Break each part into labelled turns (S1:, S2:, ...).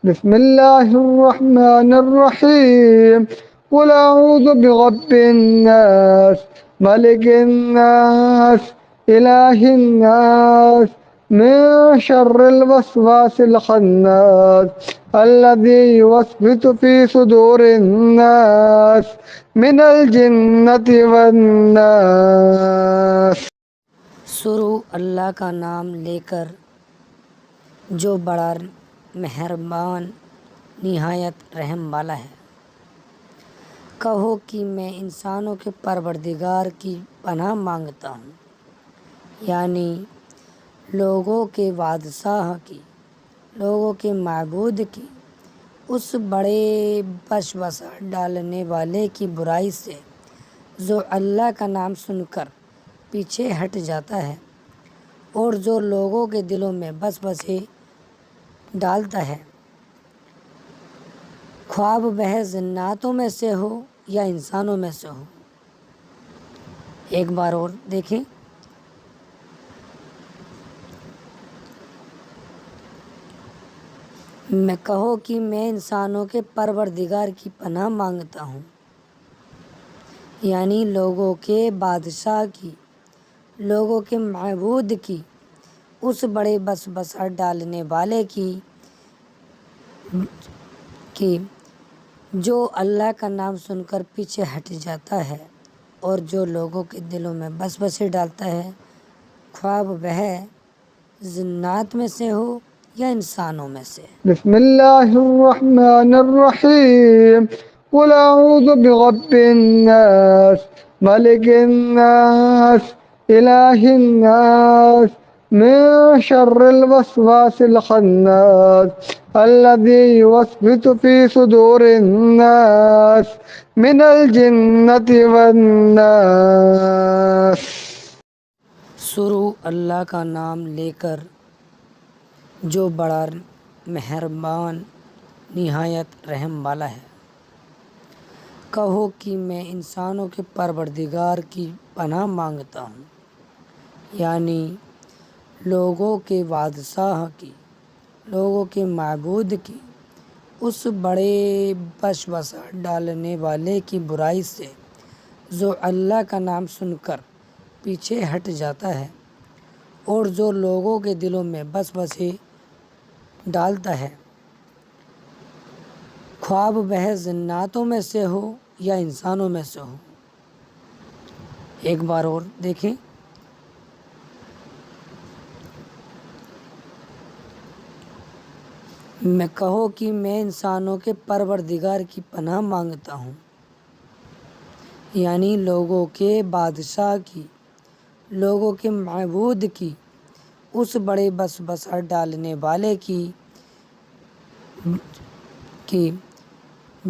S1: بسم الله الرحمن الرحيم قل أعوذ برب الناس ملك الناس إله الناس من شر الوسواس الخناس الذي يوسوس في صدور الناس من الجنة والناس۔
S2: شروع اللہ کا نام لے کر جو بڑا مہربان نہایت رحم والا ہے۔ کہو کہ میں انسانوں کے پروردگار کی پناہ مانگتا ہوں، یعنی لوگوں کے بادشاہ کی، لوگوں کے معبود کی، اس بڑے وسوسہ ڈالنے والے کی برائی سے جو اللہ کا نام سن کر پیچھے ہٹ جاتا ہے اور جو لوگوں کے دلوں میں وسوسے ڈالتا ہے، خواہ وہ جناتوں میں سے ہو یا انسانوں میں سے ہو۔ ایک بار اور دیکھیں۔ میں کہو کہ میں انسانوں کے پروردگار کی پناہ مانگتا ہوں، یعنی لوگوں کے بادشاہ کی، لوگوں کے معبود کی، اس بڑے وسوسہ ڈالنے والے کی جو اللہ کا نام سن کر پیچھے ہٹ جاتا ہے اور جو لوگوں کے دلوں میں وسوسے ڈالتا ہے، خواہ وہ جنات میں سے ہو یا انسانوں میں سے۔
S1: بسم الله الرحمن الرحيم قل أعوذ برب الناس ملك الناس إله الناس من شر الوسواس الخناس الذي يوسوس في صدور الناس من الجنة والناس۔
S2: شروع اللہ کا نام لے کر جو بڑا مہربان نہایت رحم والا ہے۔ کہو کہ میں انسانوں کے پروردگار کی پناہ مانگتا ہوں، یعنی لوگوں کے بادشاہ کی، لوگوں کے معبود کی، اس بڑے وسوسہ ڈالنے والے کی برائی سے جو اللہ کا نام سن کر پیچھے ہٹ جاتا ہے اور جو لوگوں کے دلوں میں وسوسے ڈالتا ہے، خواہ وہ جناتوں میں سے ہو یا انسانوں میں سے ہو۔ ایک بار اور دیکھیں۔ میں کہو کہ میں انسانوں کے پروردگار کی پناہ مانگتا ہوں، یعنی لوگوں کے بادشاہ کی، لوگوں کے معبود کی، اس بڑے وسوسہ ڈالنے والے کی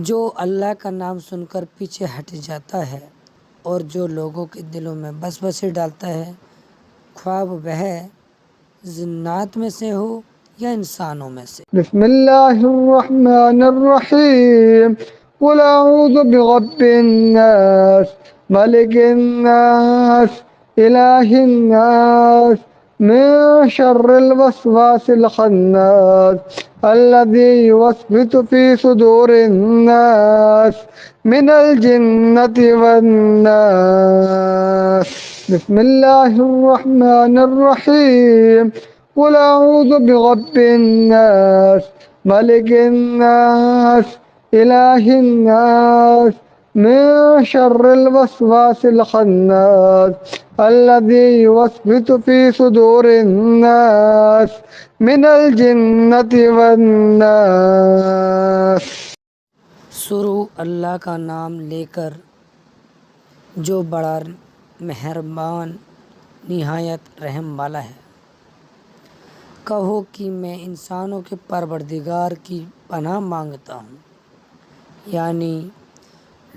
S2: جو اللہ کا نام سن کر پیچھے ہٹ جاتا ہے اور جو لوگوں کے دلوں میں وسوسے ڈالتا ہے، خواہ وہ جنات میں سے ہو یا انسانوں میں سے۔
S1: بسم الله الرحمن الرحيم قل أعوذ برب الناس ملك الناس إله الناس من شر الوسواس الخناس الذي يوسوس في صدور الناس من الجنة والناس۔ بسم الله الرحمن الرحيم قل أعوذ برب الناس ملك الناس إله الناس من شر الوسواس الخناس الذي يوسوس في صدور الناس من الجنة والناس۔
S2: شروع اللہ کا نام لے کر جو بڑا مہربان نہایت رحم والا ہے۔ کہو کہ میں انسانوں کے پروردگار کی پناہ مانگتا ہوں، یعنی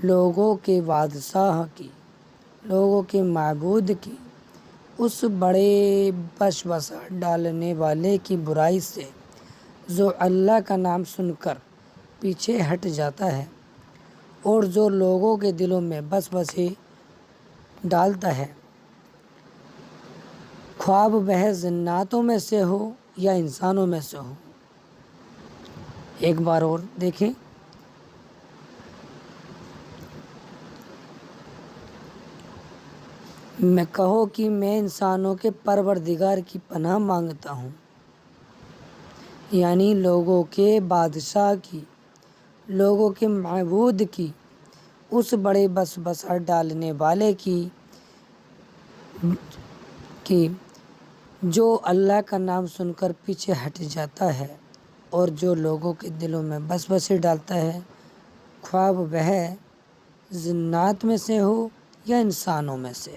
S2: لوگوں کے بادشاہ کی، لوگوں کے معبود کی، اس بڑے وسوسہ ڈالنے والے کی برائی سے جو اللہ کا نام سن کر پیچھے ہٹ جاتا ہے اور جو لوگوں کے دلوں میں وسوسے ڈالتا ہے، خواہ وہ جناتوں میں سے ہو یا انسانوں میں سے ہو۔ ایک بار اور دیکھیں، میں کہو کہ میں انسانوں کے پروردگار کی پناہ مانگتا ہوں، یعنی لوگوں کے بادشاہ کی، لوگوں کے معبود کی، اس بڑے وسوسہ ڈالنے والے کی جو اللہ کا نام سن کر پیچھے ہٹ جاتا ہے اور جو لوگوں کے دلوں میں وسوسے ڈالتا ہے، خواہ وہ جنات میں سے ہو یا انسانوں میں سے۔